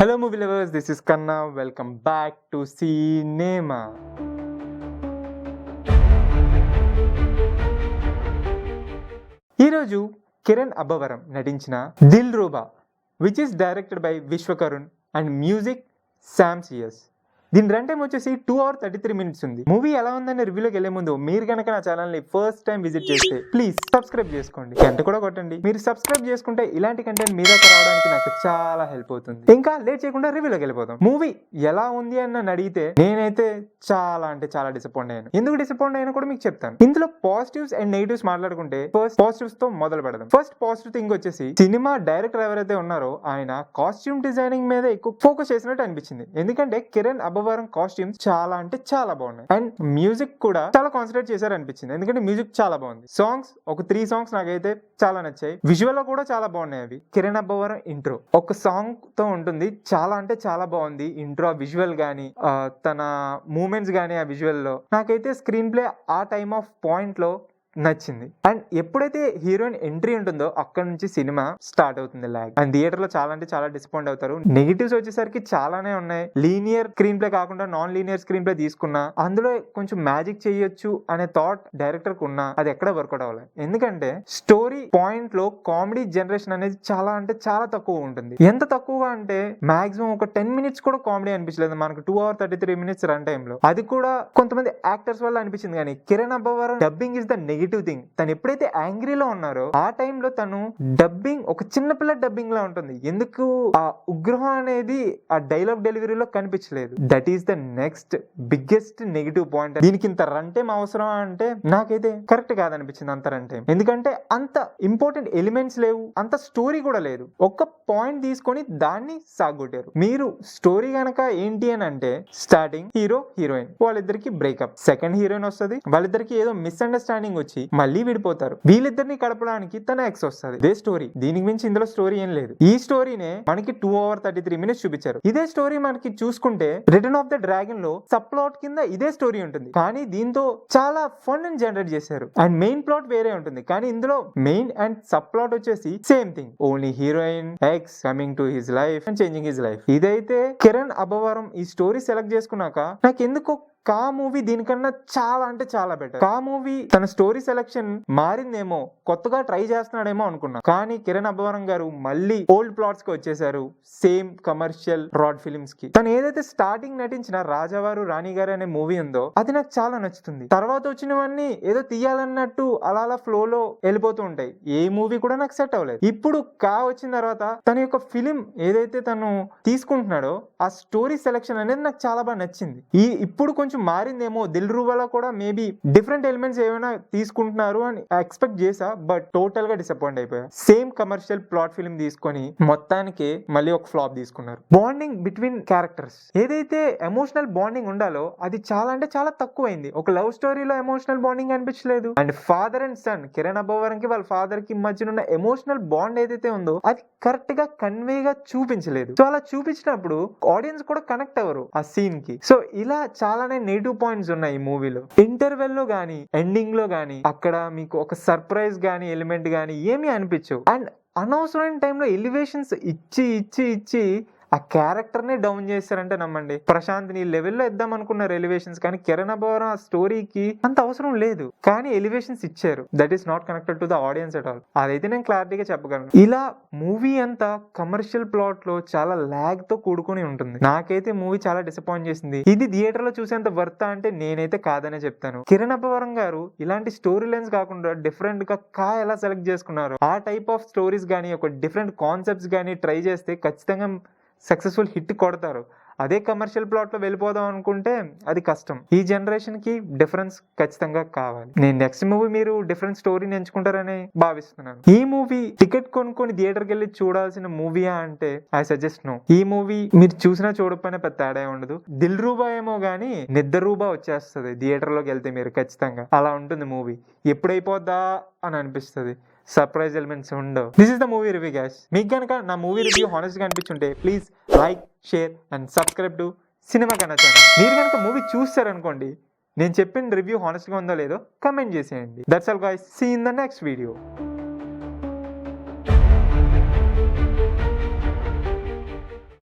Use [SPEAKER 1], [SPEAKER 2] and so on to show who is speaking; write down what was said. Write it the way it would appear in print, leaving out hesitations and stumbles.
[SPEAKER 1] Hello movie lovers, this is Kanna. Welcome back to Cinema. ఈరోజు కిరణ్ అబ్బవరం నటించిన Dil Ruba which is directed by Vishwakarun and music Sam CS. దీని run time వచ్చేసి 2 hours 33 minutes ఉంది. Movie ఎలా ఉందని రివ్యూలోకి వెళ్లే ముందు మీరు కనుక నా ఛానల్ ని ఫస్ట్ టైం విజిట్ చేస్తే ప్లీజ్ సబ్స్క్రైబ్ చేసుకోండి, గంట కూడా కొట్టండి. మీరు సబ్స్క్రైబ్ చేసుకుంటే ఇలాంటి కంటెంట్ మీ దగ్గర రావడానికి నాకు చాలా హెల్ప్ అవుతుంది. ఇంకా లేట్ చేయకుండా రివ్యూలోకి వెళ్ళిపోతాం. మూవీ ఎలా ఉంది అని నన్ను అడిగితే నేనైతే చాలా డిసప్పాయింట్ అయ్యాను. ఎందుకు డిసప్పాయింట్ అయినా కూడా మీకు చెప్తాను. ఇందులో పాజిటివ్స్ అండ్ నెగిటివ్స్ మాట్లాడుకుంటే ఫస్ట్ పాజిటివ్స్ తో మొదలు పెడదాం. ఫస్ట్ పాజిటివ్ థింగ్ వచ్చేసి సినిమా డైరెక్టర్ ఎవరైతే ఉన్నారో ఆయన కాస్ట్యూమ్ డిజైనింగ్ మీద ఎక్కువ ఫోకస్ చేసినట్టు అనిపించింది. ఎందుకంటే కిరణ్ అబ్బవరం కాస్ట్యూమ్స్ చాలా బాగున్నాయి అండ్ మ్యూజిక్ కూడా చాలా కాన్సన్ట్రేట్ చేశారు అనిపించింది. ఎందుకంటే మ్యూజిక్ చాలా బాగుంది. సాంగ్స్ ఒక 3 songs నాకైతే చాలా నచ్చాయి. విజువల్ లో కూడా చాలా బాగున్నాయి అవి. కిరణ్ అబ్బవరం ఇంట్రో ఒక సాంగ్ తో ఉంటుంది, చాలా బాగుంది. ఇంట్రో విజువల్ గానీ తన మూమెంట్స్ గానీ ఆ విజువల్ లో నాకైతే స్క్రీన్ ప్లే ఆ టైమ్ ఆఫ్ పాయింట్ లో నచ్చింది. అండ్ ఎప్పుడైతే హీరోయిన్ ఎంట్రీ ఉంటుందో అక్కడ నుంచి సినిమా స్టార్ట్ అవుతుంది లాగ్. అండ్ థియేటర్ లో చాలా డిసప్పాయింట్ అవుతారు. నెగిటివ్స్ వచ్చేసరికి చాలానే ఉన్నాయి. లీనియర్ స్క్రీన్ ప్లే కాకుండా నాన్ లీనియర్ స్క్రీన్ ప్లే తీసుకున్నా అందులో కొంచెం మ్యాజిక్ చేయొచ్చు అనే థాట్ డైరెక్టర్ కు ఉన్నా అది ఎక్కడ వర్కౌట్ అవ్వాలి. ఎందుకంటే స్టోరీ పాయింట్ లో కామెడీ జనరేషన్ అనేది చాలా తక్కువ ఉంటుంది. ఎంత తక్కువగా అంటే మాక్సిమం ఒక 10 minutes కూడా కామెడీ అనిపించలేదు మనకు 2 hours 33 minutes రన్ టైమ్ లో. అది కూడా కొంతమంది యాక్టర్స్ వల్ల అనిపించింది. కానీ Kiran Abbavaram dubbing is the negative thing. తను ఎప్పుడైతే యాంగ్రీలో ఉన్నారో ఆ టైంలో తను డబ్బింగ్ ఒక చిన్న పిల్ల డబ్బింగ్ లా ఉంటుంది. ఎందుకు ఆ ఉగ్రహం అనేది ఆ డైలాగ్ డెలివరీలో కనిపించలేదు. That is the next biggest negative point. దీనికి ఇంత రన్ టైం అవసరం అంటే నాకైతే కరెక్ట్ కాదనిపించింది అంత రన్ టైం. ఎందుకంటే అంత ఇంపార్టెంట్ ఎలిమెంట్స్ లేవు, అంత స్టోరీ కూడా లేదు. ఒక్క పాయింట్ తీసుకొని దాన్ని సాగొట్టారు. మీరు స్టోరీ గనక ఏంటి అని అంటే స్టార్టింగ్ హీరో హీరోయిన్ వాళ్ళిద్దరికి బ్రేకప్, సెకండ్ హీరోయిన్ వస్తుంది, వాళ్ళిద్దరికి ఏదో మిస్అండర్స్టాండింగ్ వచ్చి మళ్ళీ విడిపోతారు. వీళ్ళిద్దరిని కలపడానికి తన ఎక్స్ వస్తుంది. ఇదే స్టోరీ. దీనికి మించి ఇందులో స్టోరీ ఏం లేదు. ఈ స్టోరీనే మనకి 2 hours 33 minutes చూపించారు. ఇదే స్టోరీ మనకి చూసుకుంటే రిటర్న్ ఆఫ్ ద డ్రాగన్ లో సబ్ ప్లాట్ కింద ఇదే స్టోరీ ఉంటుంది. కానీ దీంతో చాలా ఫన్ ని జనరేట్ చేశారు. అండ్ మెయిన్ ప్లాట్ వేరే ఉంటుంది. కానీ ఇందులో మెయిన్ అండ్ సబ్ ప్లాట్ వచ్చేసి same thing. Only heroine X coming to his life and changing his life. ఇదైతే కిరణ్ అబ్బవరం ఈ స్టోరీ సెలెక్ట్ చేసుకున్నాక నాకు ఎందుకో కా మూవీ దీనికన్నా చాలా బెటర్. కా మూవీ తన స్టోరీ సెలెక్షన్ మారిందేమో, కొత్తగా ట్రై చేస్తున్నాడేమో అనుకున్నా. కానీ కిరణ్ అబ్బవరం గారు మళ్ళీ ఓల్డ్ ప్లాట్స్ కి వచ్చేసారు. సేమ్ కమర్షియల్ రాడ్ ఫిల్మ్స్ కి. తను ఏదైతే స్టార్టింగ్ నటించిన రాజావారు రాణి గారు అనే మూవీ ఉందో అది నాకు చాలా నచ్చుతుంది. తర్వాత వచ్చినవన్నీ ఏదో తీయాలన్నట్టు అలా ఫ్లో లో వెళ్ళిపోతూ ఉంటాయి. ఏ మూవీ కూడా నాకు సెట్ అవ్వలేదు. ఇప్పుడు కా వచ్చిన తర్వాత తన యొక్క ఫిలిం ఏదైతే తను తీసుకుంటున్నాడో ఆ స్టోరీ సెలెక్షన్ అనేది నాకు చాలా బాగా నచ్చింది. ఇప్పుడు కొంచెం మారిందేమో. దిల్ రూబాలో కూడా మేబీ డిఫరెంట్ ఎలిమెంట్స్ ఏమైనా తీసుకుంటున్నారు అని ఎక్స్పెక్ట్ చేసా, బట్ టోటల్ గా డిసప్పాయింట్ అయిపోయా. సేమ్ కమర్షియల్ ప్లాట్ ఫిల్మ్ తీసుకొని మొత్తానికి మళ్ళీ ఒక ఫ్లాప్ తీసుకున్నారు. బాండింగ్ బిట్వీన్ క్యారెక్టర్స్ ఏదైతే ఎమోషనల్ బాండింగ్ ఉండాలో అది చాలా తక్కువైంది. ఒక లవ్ స్టోరీలో ఎమోషనల్ బాండింగ్ అనిపించలేదు. And father and son Kiran Abbavaram కి వాళ్ళ ఫాదర్ కి మధ్య ఉన్న ఎమోషనల్ బాండ్ ఏదైతే ఉందో అది కరెక్ట్ గా కన్వేగా చూపించలేదు. సో అలా చూపించినప్పుడు ఆడియన్స్ కూడా కనెక్ట్ అవ్వరు ఆ సీన్ కి. సో ఇలా చాలానే నెగిటివ్ పాయింట్స్ ఉన్నాయి ఈ మూవీలో. ఇంటర్వెల్ లో గానీ ఎండింగ్ లో గానీ అక్కడ మీకు ఒక సర్ప్రైజ్ గానీ ఎలిమెంట్ గానీ ఏమీ అనిపించవు. అండ్ అనవసరమైన టైంలో ఎలివేషన్స్ ఇచ్చి ఆ క్యారెక్టర్ నే డౌన్ చేస్తారంటే నమ్మండి. ప్రశాంత్ ని లెవెల్లో ఇద్దాం అనుకున్నారు ఎలివేషన్స్, కానీ కిరణ్ అబ్బవరం ఆ స్టోరీకి అంత అవసరం లేదు. కానీ ఎలివేషన్స్ ఇచ్చారు. That is not connected to the audience at all. అదైతే నేను క్లారిటీగా చెప్పగలను. ఇలా మూవీ అంతా కమర్షియల్ ప్లాట్ లో చాలా లాగ్ తో కూడుకుని ఉంటుంది. నాకైతే మూవీ చాలా డిసప్పాయింట్ చేసింది. ఇది థియేటర్ లో చూసేంత వర్త్ అంటే నేనైతే కాదనే చెప్తాను. కిరణ్ అబ్బవరం గారు ఇలాంటి స్టోరీ లైన్స్ కాకుండా డిఫరెంట్ గా ఎలా సెలెక్ట్ చేసుకున్నారు, ఆ టైప్ ఆఫ్ స్టోరీస్ గానీ ఒక డిఫరెంట్ కాన్సెప్ట్స్ గానీ ట్రై చేస్తే ఖచ్చితంగా సక్సెస్ఫుల్ హిట్ కొడతారు. అదే కమర్షియల్ ప్లాట్ లో వెళ్ళిపోదాం అనుకుంటే అది కష్టం. ఈ జనరేషన్ కి డిఫరెన్స్ ఖచ్చితంగా కావాలి. నేను నెక్స్ట్ మూవీ మీరు డిఫరెంట్ స్టోరీని ఎంచుకుంటారని భావిస్తున్నాను. ఈ మూవీ టికెట్ కొనుక్కొని థియేటర్కి వెళ్ళి చూడాల్సిన మూవీయా అంటే ఐ సజెస్ట్ నో. ఈ మూవీ మీరు చూసినా చూడకపోయినా పెద్ద తేడా ఉండదు. దిల్ రూబా ఏమో గానీ నిద్ర రూబా వచ్చేస్తుంది థియేటర్ లోకి వెళ్తే మీరు ఖచ్చితంగా. అలా ఉంటుంది మూవీ. ఎప్పుడైపోద్దా అని అనిపిస్తుంది. సర్ప్రైజ్ ఎలిమెంట్స్ ఉండవు. This is the movie review guys. మీకు కనుక నా మూవీ రివ్యూ హానెస్ట్ గా అనిపించుంటే please like, share and subscribe to సినిమా కన్నా ఛానల్. మీరు కనుక మూవీ చూస్తారనుకోండి, నేను చెప్పిన రివ్యూ హానెస్ట్ గా ఉందో లేదో కమెంట్ చేసేయండి. That's all guys. See in the next video.